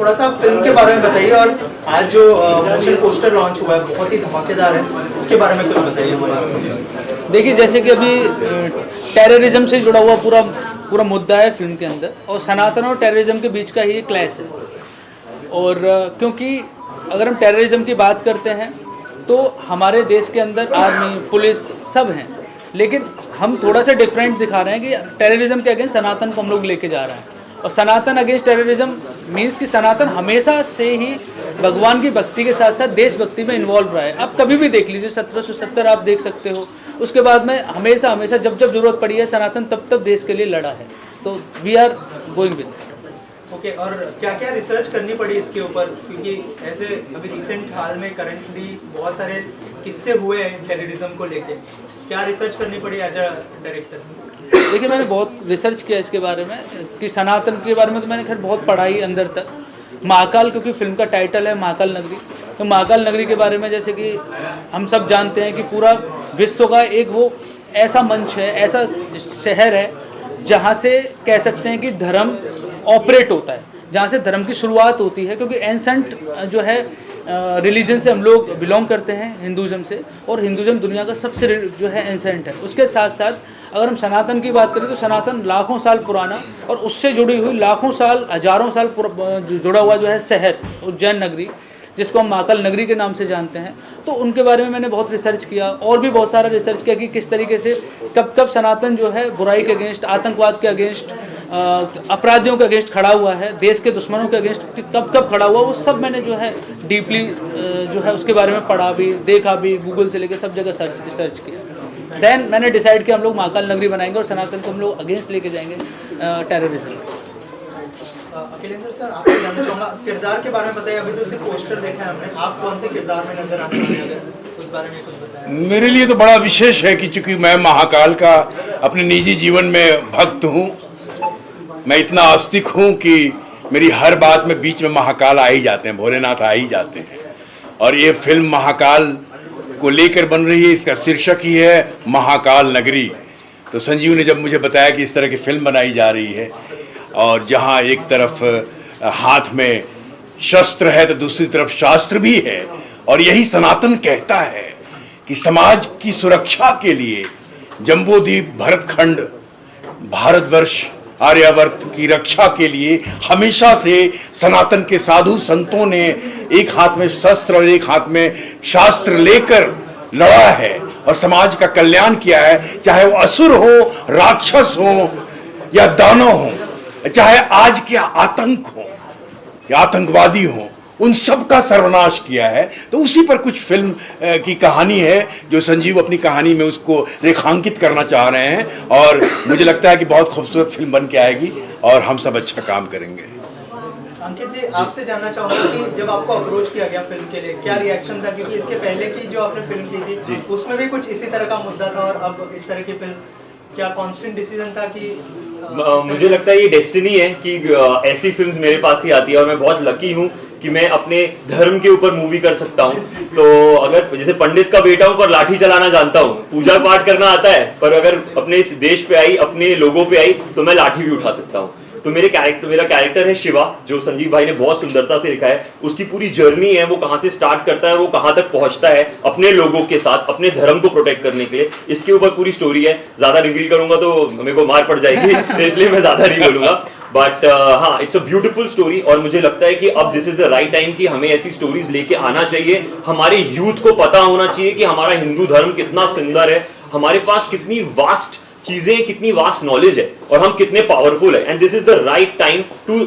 थोड़ा सा फिल्म के बारे में बताइए, और आज जो मोशन पोस्टर लॉन्च हुआ है बहुत ही धमाकेदार है, इसके बारे में कुछ बताइए। देखिए, जैसे कि अभी टेररिज्म से जुड़ा हुआ पूरा मुद्दा है फिल्म के अंदर, और सनातन और टेररिज्म के बीच का ही क्लैश है। और क्योंकि अगर हम टेररिज्म की बात करते हैं तो हमारे देश के अंदर आर्मी, पुलिस सब हैं, लेकिन हम थोड़ा सा डिफरेंट दिखा रहे हैं कि टेररिज्म के अगेंस्ट सनातन को हम लोग लेके जा रहे हैं। और सनातन अगेंस्ट टेररिज्म मीन्स कि सनातन हमेशा से ही भगवान की भक्ति के साथ साथ देशभक्ति में इन्वॉल्व रहा है। आप कभी भी देख लीजिए, 1770 आप देख सकते हो, उसके बाद में हमेशा जब जरूरत पड़ी है सनातन तब देश के लिए लड़ा है। तो we are going with. Okay, और क्या क्या रिसर्च करनी पड़ी इसके ऊपर, क्योंकि ऐसे अभी रिसेंट हाल में करंटली बहुत सारे किस्से हुए हैं टेररिज्म को लेके, क्या रिसर्च करनी पड़ी एज अ डायरेक्टर? देखिए, मैंने बहुत रिसर्च किया इसके बारे में कि सनातन के बारे में तो मैंने खैर बहुत पढ़ा ही अंदर तक। महाकाल, क्योंकि फिल्म का टाइटल है महाकाल नगरी, तो महाकाल नगरी के बारे में जैसे कि हम सब जानते हैं कि पूरा विश्व का एक वो ऐसा मंच है, ऐसा शहर है जहाँ से कह सकते हैं कि धर्म ऑपरेट होता है, जहाँ से धर्म की शुरुआत होती है। क्योंकि एंसेंट जो है रिलीजन से हम लोग बिलोंग करते हैं, हिंदुज़म से, और हिंदुज़म दुनिया का सबसे जो है एंसेंट है। उसके साथ साथ अगर हम सनातन की बात करें तो सनातन लाखों साल पुराना और उससे जुड़ी हुई लाखों साल, हजारों साल जुड़ा हुआ जो है शहर उज्जैन नगरी, जिसको हम महाकाल नगरी के नाम से जानते हैं। तो उनके बारे में मैंने बहुत रिसर्च किया, और भी बहुत सारा रिसर्च किया कि किस तरीके से कब सनातन जो है बुराई के अगेंस्ट, आतंकवाद के अगेंस्ट, अपराधियों के अगेंस्ट खड़ा हुआ है, देश के दुश्मनों के अगेंस्ट कब खड़ा हुआ, वो सब मैंने जो है डीपली जो है उसके बारे में पढ़ा भी, देखा भी, गूगल से लेकर सब जगह सर्च किया। देन मैंने डिसाइड किया हम लोग महाकाल नगरी बनाएंगे और सनातन को हम लोग अगेंस्ट लेके जाएंगे टेररिज्म। अखिलेंद्र सर, आपसे जानना चाहूँगा किरदार के बारे में बताइए। अभी तो सिर्फ पोस्टर देखा है हमने, आप कौन से किरदार में नजर आने वाले हैं, उस बारे में कुछ बताएं। मेरे लिए तो बड़ा विशेष है कि चूंकि मैं महाकाल का अपने निजी जीवन में भक्त हूँ, मैं इतना आस्तिक हूँ कि मेरी हर बात में बीच में महाकाल आ ही जाते हैं, भोलेनाथ आ ही जाते हैं। और ये फिल्म महाकाल को लेकर बन रही है, इसका शीर्षक ही है महाकाल नगरी। तो संजीव ने जब मुझे बताया कि इस तरह की फिल्म बनाई जा रही है और जहाँ एक तरफ हाथ में शस्त्र है तो दूसरी तरफ शास्त्र भी है, और यही सनातन कहता है कि समाज की सुरक्षा के लिए जम्बूद्वीप, भरतखंड, भारतवर्ष, आर्यावर्त की रक्षा के लिए हमेशा से सनातन के साधु संतों ने एक हाथ में शस्त्र और एक हाथ में शास्त्र लेकर लड़ा है और समाज का कल्याण किया है। चाहे वो असुर हो, राक्षस हो या दानव हो, चाहे आज के आतंक हो या आतंकवादी हो, उन सब का सर्वनाश किया है। तो उसी पर कुछ फिल्म की कहानी है जो संजीव अपनी कहानी में उसको रेखांकित करना चाह रहे हैं, और मुझे लगता है कि बहुत खूबसूरत फिल्म बन के आएगी और हम सब अच्छा काम करेंगे। अंकित जी, आपसे जानना चाहूँगा कि जब आपको अप्रोच किया गया फिल्म के लिए, क्या रिएक्शन था? क्योंकि इसके पहले की जो आपने फिल्म की थी उसमें भी कुछ इसी तरह का मुद्दा था, और अब इस तरह की फिल्म, क्या कांस्टेंट डिसीजन था कि मुझे लगता है ये डेस्टिनी है कि ऐसी फिल्म्स मेरे पास ही आती है, और मैं बहुत लकी हूँ कि मैं अपने धर्म के ऊपर मूवी कर सकता हूँ। तो अगर जैसे पंडित का बेटा हूँ पर लाठी चलाना जानता हूँ, पूजा पाठ करना आता है, पर अगर अपने इस देश पे आई, अपने लोगों पे आई, तो मैं लाठी भी उठा सकता हूँ। तो मेरा कैरेक्टर है शिवा, जो संजीव भाई ने बहुत सुंदरता से लिखा है। उसकी पूरी जर्नी है, वो कहाँ से स्टार्ट करता है, वो कहाँ तक पहुंचता है अपने लोगों के साथ, अपने धर्म को प्रोटेक्ट करने के लिए। इसके ऊपर पूरी स्टोरी है। ज्यादा रिवील करूंगा तो मेरे को मार पड़ जाएगी, तो इसलिए मैं ज्यादा नहीं बोलूंगा। बट हाँ, इट्स अ ब्यूटीफुल स्टोरी, और मुझे लगता है कि अब this is the right time कि हमें ऐसी स्टोरीज लेके आना चाहिए। हमारे यूथ को पता होना चाहिए कि हमारा हिंदू धर्म कितना सुंदर है, हमारे पास कितनी वास्ट चीजें, कितनी वास्ट नॉलेज है, और हम कितने पावरफुल है। And this is the right time to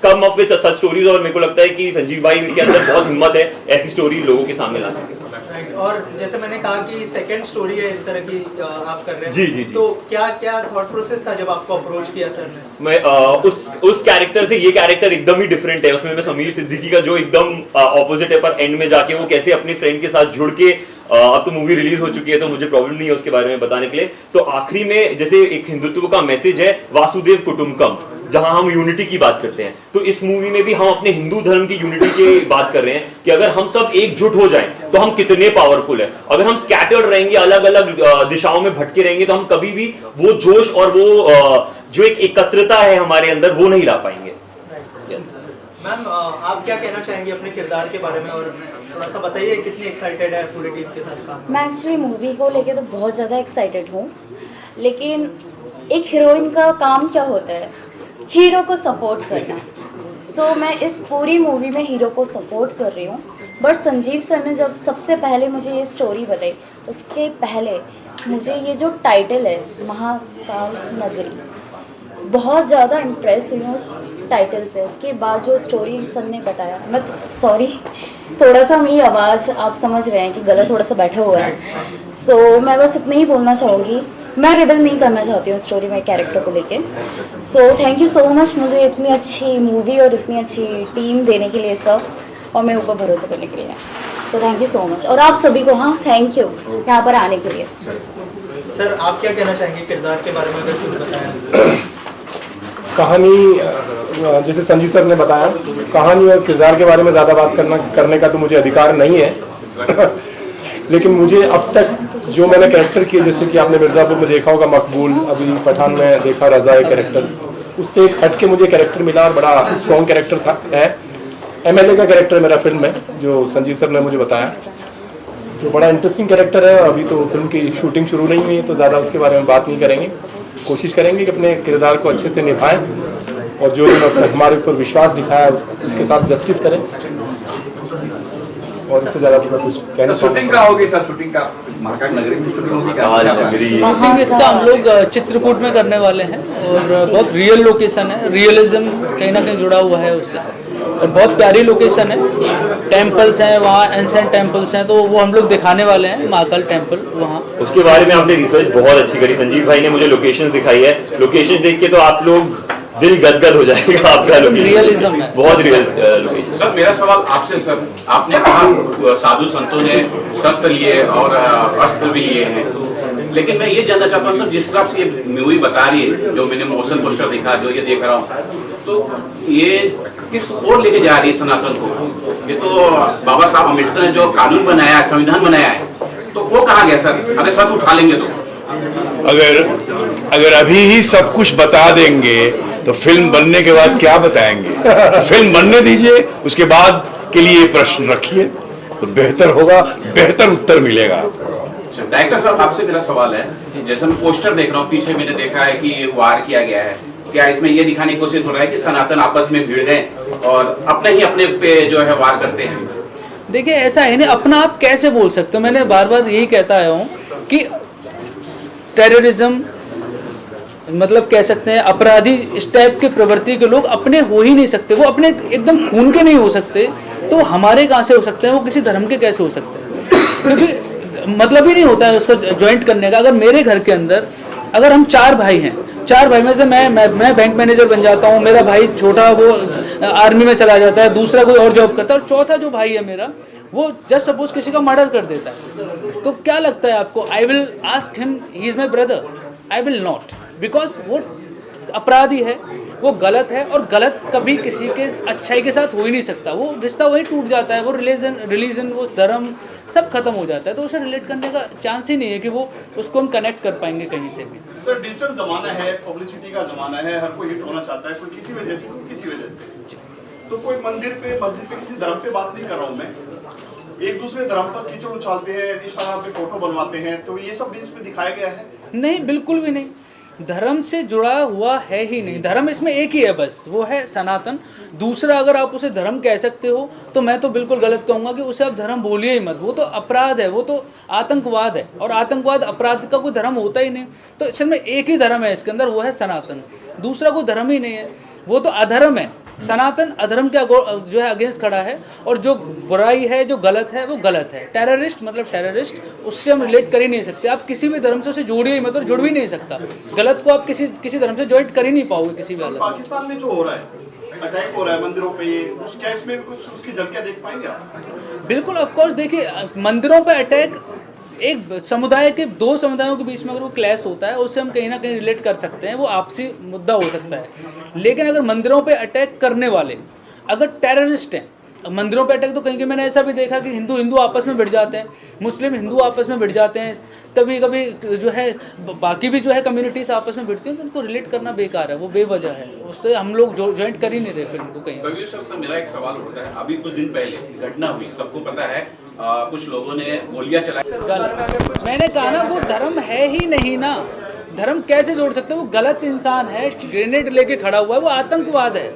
come up with such stories. और मेरे को लगता है कि संजीव भाई के अंदर बहुत हिम्मत है ऐसी स्टोरी लोगों के सामने लाने की। और जैसे मैंने कहा कि सेकंड स्टोरी है इस तरह की आप कर रहे हैं, जी। तो क्या थॉट प्रोसेस था जब आपको अप्रोच किया सर ने? मैं उस कैरेक्टर से ये कैरेक्टर एकदम ही डिफरेंट है। उसमें मैं समीर सिद्दीकी का जो एकदम ऑपोजिट है, पर एंड में जाके वो कैसे अपने फ्रेंड के साथ जुड़ के, अब तो मूवी रिलीज हो चुकी है तो मुझे प्रॉब्लम नहीं है उसके बारे में बताने के लिए। तो आखिरी में जैसे एक हिंदुत्व का मैसेज है, वासुदेव कुटुंबकम, जहां हम यूनिटी की बात करते हैं, तो इस मूवी में भी हम अपने हिंदू धर्म की यूनिटी की बात कर रहे हैं कि अगर हम सब एकजुट हो जाएं तो हम कितने पावरफुल है। अगर हम स्कैटर्ड रहेंगे, अलग अलग दिशाओं में भटके रहेंगे, तो हम कभी भी वो जोश और वो जो एक एकत्रता है हमारे अंदर, वो नहीं ला पाएंगे। मैम आप क्या कहना चाहेंगे अपने किरदार के बारे में, और थोड़ा सा बताइए कितनी एक्साइटेड है पूरी टीम के साथ काम? मैं एक्चुअली मूवी को लेके तो बहुत ज़्यादा एक्साइटेड हूँ, लेकिन एक हीरोइन का काम क्या होता है, हीरो को सपोर्ट करना। सो मैं इस पूरी मूवी में हीरो को सपोर्ट कर रही हूँ। बट संजीव सर ने जब सबसे पहले मुझे ये स्टोरी बताई, उसके पहले मुझे ये जो टाइटल है महाकाल नगरी, बहुत ज़्यादा इम्प्रेस हुई हूँ उस टाइटल से। उसके बाद जो स्टोरी सर ने बताया, मैं सॉरी थोड़ा सा मेरी आवाज़ आप समझ रहे हैं कि गला थोड़ा सा बैठा हुआ है। सो मैं बस इतना ही बोलना चाहूँगी, मैं रिवील नहीं करना चाहती हूँ स्टोरी में कैरेक्टर को लेके। So thank you so much मुझे इतनी अच्छी मूवी और इतनी अच्छी टीम देने के लिए सर, और मैं ऊपर भरोसा करने के लिए। So thank you so much, और आप सभी को हाँ थैंक यू यहाँ पर आने के लिए। सर आप क्या कहना चाहेंगे किरदार के बारे में, अगर कुछ बताया? कहानी जैसे संजीव सर ने बताया, कहानी और किरदार के बारे में ज़्यादा बात करने का तो मुझे अधिकार नहीं है लेकिन मुझे अब तक जो मैंने कैरेक्टर किए, जैसे कि आपने मिर्ज़ापुर में देखा होगा मकबूल, अभी पठान में देखा रज़ा कैरेक्टर, उससे एक हट के मुझे कैरेक्टर मिला और बड़ा स्ट्रॉन्ग कैरेक्टर था है। MLA का कैरेक्टर मेरा फिल्म में जो संजीव सर ने मुझे बताया, तो बड़ा इंटरेस्टिंग कैरेक्टर है। अभी तो फिल्म की शूटिंग शुरू नहीं हुई है तो ज़्यादा उसके बारे में बात नहीं करेंगे। कोशिश करेंगे कि अपने किरदार को अच्छे से निभाएं और जो हमारे ऊपर विश्वास दिखाया उसके साथ जस्टिस करें, और इससे ज़्यादा तो कुछ कहना। शूटिंग का होगी सर, शूटिंग का महाकाल नगरी में शूटिंग होगी क्या? शूटिंग इसका हम लोग चित्रकूट में करने वाले हैं, और बहुत रियल लोकेशन है, रियलिज्म कहीं ना कहीं जुड़ा हुआ है उससे, और बहुत प्यारी लोकेशन है। टेम्पल्स हैं वहाँ, एंसेंट टेम्पल्स हैं, तो वो हम लोग दिखाने वाले हैं, महाकाल टेम्पल वहाँ। उसके बारे में आपने रिसर्च बहुत अच्छी करी, संजीव भाई ने मुझे लोकेशन दिखाई है। लोकेशन देख के तो आप लोग दिल गदगद हो जाएगा आपका। रियलिज्म है, बहुत रियल लोकेशन। सर मेरा सवाल आपसे सर, आपने कहा साधु संतों ने शस्त्र लिए और अस्त्र भी लिए हैं, लेकिन मैं ये जानना चाहता हूँ सर, जिस हिसाब से ये मूवी बता रही है, जो मैंने मोशन पोस्टर देखा, जो ये देख रहा हूँ, तो ये किस ओर लेके जा रही है सनातन को? ये तो बाबा साहब अम्बेडकर ने जो कानून बनाया है, संविधान बनाया है, तो वो कहाँ गया सर? अगर सच उठा लेंगे तो अगर अभी ही सब कुछ बता देंगे तो फिल्म बनने के बाद क्या बताएंगे? फिल्म बनने दीजिए, उसके बाद के लिए प्रश्न रखिए तो बेहतर होगा, बेहतर उत्तर मिलेगा। डायरेक्टर साहब आपसे मेरा सवाल है, जैसे मैं पोस्टर देख रहा हूँ, पीछे मैंने देखा है कि वार किया गया है, क्या इसमें ये दिखाने की कोशिश हो रहा है कि सनातन आपस में भिड़ गए और अपने पे जो है वार करते हैं? देखिए ऐसा है नहीं, अपना आप कैसे बोल सकते हो? मैंने बार बार यही कहता आया हूँ कि टेररिज्म मतलब कह सकते हैं अपराधी इस टाइप के प्रवृत्ति के लोग अपने हो ही नहीं सकते, वो अपने एकदम खून के नहीं हो सकते, तो हमारे कहाँ से हो सकते हैं? वो किसी धर्म के कैसे हो सकते हैं? क्योंकि मतलब ही नहीं होता है उसको ज्वाइंट करने का। अगर मेरे घर के अंदर अगर हम 4 भाई हैं, 4 भाई में से मैं बैंक मैनेजर बन जाता हूँ, मेरा भाई छोटा वो आर्मी में चला जाता है, दूसरा कोई और जॉब करता है, और चौथा जो भाई है मेरा वो जस्ट सपोज किसी का मर्डर कर देता है, तो क्या लगता है आपको? I will ask him he is my brother? I will not, because वो अपराधी है, वो गलत है, और गलत कभी किसी के अच्छाई के साथ हो ही नहीं सकता। वो रिश्ता वही टूट जाता है, वो रिलीजन वो धर्म सब खत्म हो जाता है, तो उसे रिलेट करने का चांस ही नहीं है कि वो उसको हम कनेक्ट कर पाएंगे कहीं से भी। सर डिजिटल जमाना है, पब्लिसिटी का जमाना है, हर कोई हिट होना चाहता है, कोई किसी वजह से, कोई किसी वजह से। तो कोई मंदिर पे, मस्जिद पे, किसी धर्म पे बात नहीं कर रहा हूँ मैं, एक दूसरे धर्म पर कीचड़ उछालते हैं, इंस्टाग्राम पे फोटो बनवाते हैं, तो ये सब रील्स में दिखाया गया है? नहीं, बिल्कुल भी नहीं, धर्म से जुड़ा हुआ है ही नहीं। धर्म इसमें एक ही है बस, वो है सनातन। दूसरा अगर आप उसे धर्म कह सकते हो तो मैं तो बिल्कुल गलत कहूँगा कि उसे आप धर्म बोलिए ही मत, वो तो अपराध है, वो तो आतंकवाद है, और आतंकवाद अपराध का कोई धर्म होता ही नहीं। तो असल में एक ही धर्म है इसके अंदर, वो है सनातन, दूसरा कोई धर्म ही नहीं है, वो तो अधर्म है। सनातन अधर्म के जो है अगेंस्ट खड़ा है, और जो बुराई है, जो गलत है, वो गलत है। टेररिस्ट मतलब टेररिस्ट, उससे हम रिलेट कर ही नहीं सकते। आप किसी भी धर्म से उसे जोड़िए ही मत, और जुड़ भी नहीं सकता। गलत को आप किसी धर्म से ज्वाइंट कर ही नहीं पाओगे किसी भी हालत में। पाकिस्तान में जो हो रहा है, अटैक हो रहा है मंदिरों पे, ये क्या इसमें कुछ उसकी झलकियां देख पाएंगे आप? बिल्कुल, ऑफ कोर्स। देखिए, मंदिरों पे अटैक एक समुदाय के 2 समुदायों के बीच में अगर वो क्लैश होता है, उससे हम कहीं ना कहीं रिलेट कर सकते हैं, वो आपसी मुद्दा हो सकता है। लेकिन अगर मंदिरों पे अटैक करने वाले अगर टेररिस्ट हैं, मंदिरों पे अटैक तो कहीं मैंने ऐसा भी देखा कि हिंदू हिंदू आपस में भिड़ जाते हैं, मुस्लिम हिंदू आपस में भिड़ जाते हैं, कभी कभी जो है बाकी भी जो है कम्युनिटीज आपस में भिड़ती हैं, तो उनको रिलेट करना बेकार है, वो बेवजह है, उससे हम लोग ज्वाइंट कर ही नहीं रहे फिल्म को कहीं। कबीर सर से मेरा एक सवाल होता है, अभी कुछ दिन पहले घटना हुई, सबको पता है, कुछ लोगों ने गोलियां चलाई। मैंने कहा ना वो धर्म है ही नहीं ना, धर्म कैसे जोड़ सकते हैं? वो गलत इंसान है, ग्रेनेड लेके खड़ा हुआ है, वो आतंकवाद है,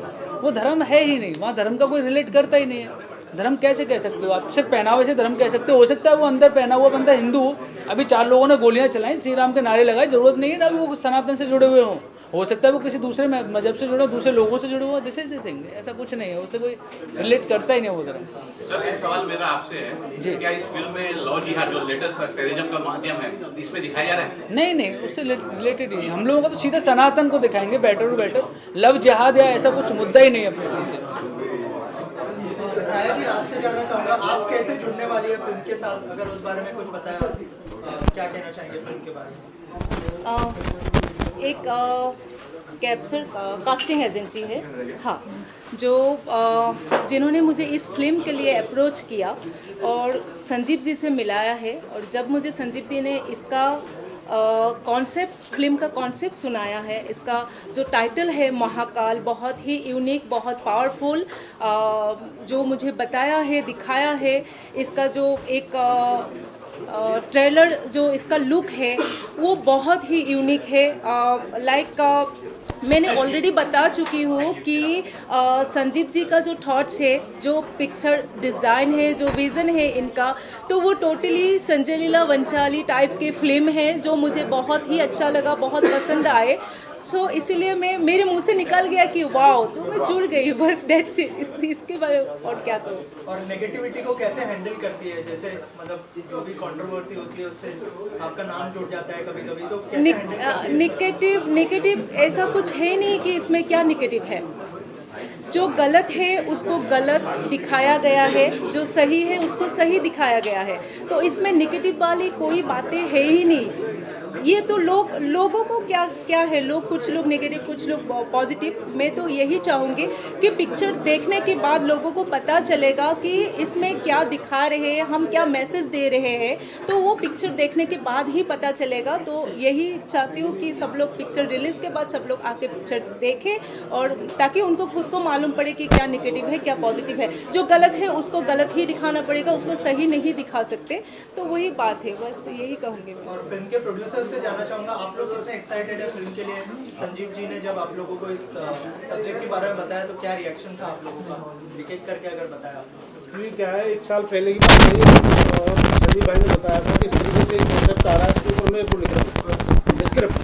वो धर्म है ही नहीं, वहाँ धर्म का कोई रिलेट करता ही नहीं है। धर्म कैसे कह सकते हो आप? सिर्फ पहनावे से धर्म कह सकते हो सकता है वो अंदर पहना हुआ बंदा हिंदू, अभी 4 लोगों ने गोलियां चलाई, श्री राम के नारे लगाए, जरूरत नहीं है ना वो सनातन से जुड़े हुए हों, हो सकता है वो किसी दूसरे मजहब से जुड़े, दूसरे लोगों से जुड़े हुए, दिस इज द थिंग, ऐसा कुछ नहीं है, उससे कोई रिलेट करता ही नहीं वो धर्म। सर एक सवाल मेरा आपसे है जी, क्या इस फिल्म में लव जिहाद जो लेटेस्ट टेररिज्म का माध्यम है इसमें दिखाया जा रहा है? नहीं नहीं, उससे रिलेटेड ही हम लोगों को तो सीधा सनातन को दिखाएंगे, बेटर टू बेटर, लव जिहाद या ऐसा कुछ मुद्दा ही नहीं है अपनी फिल्म से। राया जी आपसे जानना चाहूँगा, आप कैसे जुड़ने वाली है फिल्म के साथ, अगर उस बारे में कुछ बताया, क्या कहना चाहेंगे फिल्म के बारे में? एक कैप्चर कास्टिंग एजेंसी है, हाँ, जो जिन्होंने मुझे इस फिल्म के लिए अप्रोच किया और संजीव जी से मिलाया है, और जब मुझे संजीव जी ने इसका कॉन्सेप्ट, फिल्म का कॉन्सेप्ट सुनाया है, इसका जो टाइटल है महाकाल, बहुत ही यूनिक, बहुत पावरफुल, जो मुझे बताया है, दिखाया है, इसका जो एक ट्रेलर जो इसका लुक है वो बहुत ही यूनिक है। मैंने ऑलरेडी बता चुकी हूँ कि संजीव जी का जो थॉट्स है, जो पिक्चर डिज़ाइन है, जो विज़न है इनका, तो वो टोटली संजय लीला वंचाली टाइप के फिल्म है, जो मुझे बहुत ही अच्छा लगा, बहुत पसंद आए। सो इसीलिए मेरे मुंह से निकल गया कि वाओ, तो मैं जुड़ गई, बस डेट्स इसके बारे में और क्या कहूँ। और नेगेटिविटी को कैसे हैंडल करती है? जैसे मतलब जो भी कंट्रोवर्सी होती है उससे आपका नाम जुड़ जाता है कभी कभी, तो कैसे हैंडल करती है? नेगेटिव ऐसा कुछ है नहीं कि इसमें क्या नेगेटिव है। जो गलत है उसको गलत दिखाया गया है, जो सही है उसको सही दिखाया गया है, तो इसमें नेगेटिव वाली कोई बातें है ही नहीं। ये तो लोगों को क्या है, कुछ लोग नेगेटिव, कुछ लोग पॉजिटिव। मैं तो यही चाहूँगी कि पिक्चर देखने के बाद लोगों को पता चलेगा कि इसमें क्या दिखा रहे हैं, हम क्या मैसेज दे रहे हैं, तो वो पिक्चर देखने के बाद ही पता चलेगा। तो यही चाहती हूँ कि सब लोग पिक्चर रिलीज़ के बाद सब लोग आके पिक्चर देखें, और ताकि उनको खुद को मालूम पड़े कि क्या नेगेटिव है, क्या पॉजिटिव है। जो गलत है उसको गलत ही दिखाना पड़ेगा, उसको सही नहीं दिखा सकते। तो वही बात है, बस यही कहूँगी मैं। और फिल्म के प्रोड्यूसर से जानना चाहूँगा, आप लोग कितने एक्साइटेड है फिल्म के लिए? संजीव जी ने जब आप लोगों को इस सब्जेक्ट के बारे में बताया तो क्या रिएक्शन था आप लोगों का, एक करके अगर बताया आप लोग? क्या है, 1 साल पहले की बात है, और संजीव भाई ने बताया था कि इस तरीके से कॉन्सेप्ट आ रहा है, इसके ऊपर मैं वो लिख रहा हूँ स्क्रिप्ट,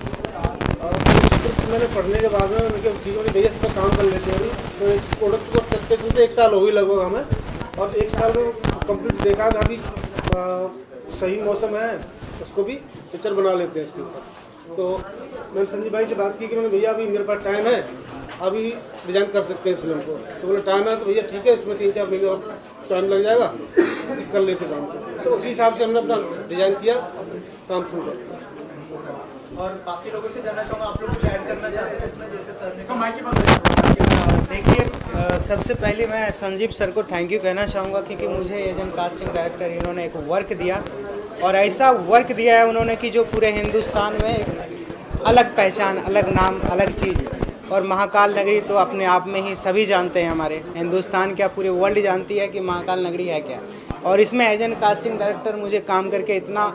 और स्क्रिप्ट मैंने पढ़ने के बाद में चीज़ों ने भैया इस पर काम कर लेते हैं। तो इस प्रोडक्ट को चलते चलते 1 साल हो गई लगभग हमें, और 1 साल में कंप्लीट देखा कि अभी सही मौसम है, उसको भी पिक्चर बना लेते हैं इसके ऊपर। तो मैंने संजीव भाई से बात की कि मैंने भैया अभी मेरे पास टाइम है, अभी डिज़ाइन कर सकते हैं इस फिल्म को। तो बोले टाइम है तो भैया ठीक है, इसमें 3-4 महीने और टाइम लग जाएगा, कर लेते काम को। तो उसी हिसाब से हमने अपना डिज़ाइन किया, काम शुरू कर। और बाकी लोगों से जानना चाहूँगा, आप लोग कुछ ऐड करना चाहते हैं इसमें, जैसे सर ने? देखिए, सबसे पहले मैं संजीव सर को थैंक यू कहना चाहूँगा, क्योंकि मुझे एजेंट कास्टिंग डायरेक्टर इन्होंने एक वर्क दिया, और ऐसा वर्क दिया है उन्होंने कि जो पूरे हिंदुस्तान में एक अलग पहचान, अलग नाम, अलग चीज़। और महाकाल नगरी तो अपने आप में ही सभी जानते हैं, हमारे हिंदुस्तान क्या पूरे वर्ल्ड जानती है कि महाकाल नगरी है क्या। और इसमें एजेंट कास्टिंग डायरेक्टर मुझे काम करके इतना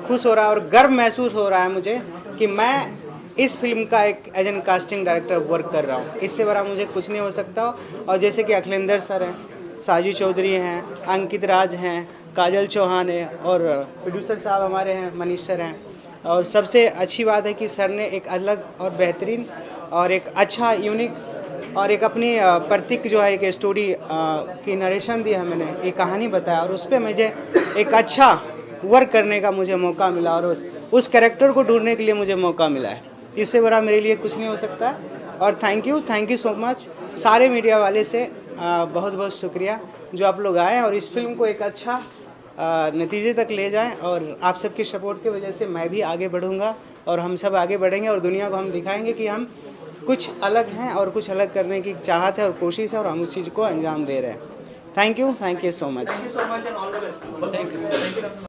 खुश हो रहा है और गर्व महसूस हो रहा है मुझे कि मैं इस फिल्म का एक एजेंट कास्टिंग डायरेक्टर वर्क कर रहा हूँ। इससे बड़ा मुझे कुछ नहीं हो सकता। और जैसे कि अखिलेंद्र सर हैं, साजू चौधरी हैं, अंकित राज हैं, काजल चौहान है, और प्रोड्यूसर साहब हमारे हैं, मनीष सर हैं। और सबसे अच्छी बात है कि सर ने एक अलग और बेहतरीन और एक अच्छा यूनिक और एक अपनी प्रतीक जो है एक स्टोरी की नरेशन दी है, मैंने एक कहानी बताया, और उस पर मुझे एक अच्छा वर्क करने का मुझे मौका मिला, और उस कैरेक्टर को ढूंढने के लिए मुझे मौका मिला है। इससे बड़ा मेरे लिए कुछ नहीं हो सकता। और थैंक यू सो मच सारे मीडिया वाले से, बहुत बहुत शुक्रिया जो आप लोग आए और इस फिल्म को एक अच्छा नतीजे तक ले जाएं। और आप सबकी सपोर्ट की वजह से मैं भी आगे बढ़ूंगा और हम सब आगे बढ़ेंगे, और दुनिया को हम दिखाएंगे कि हम कुछ अलग हैं और कुछ अलग करने की चाहत है और कोशिश है, और हम उस चीज़ को अंजाम दे रहे हैं। Thank you so much. Thank you so much and all the best. Thank you.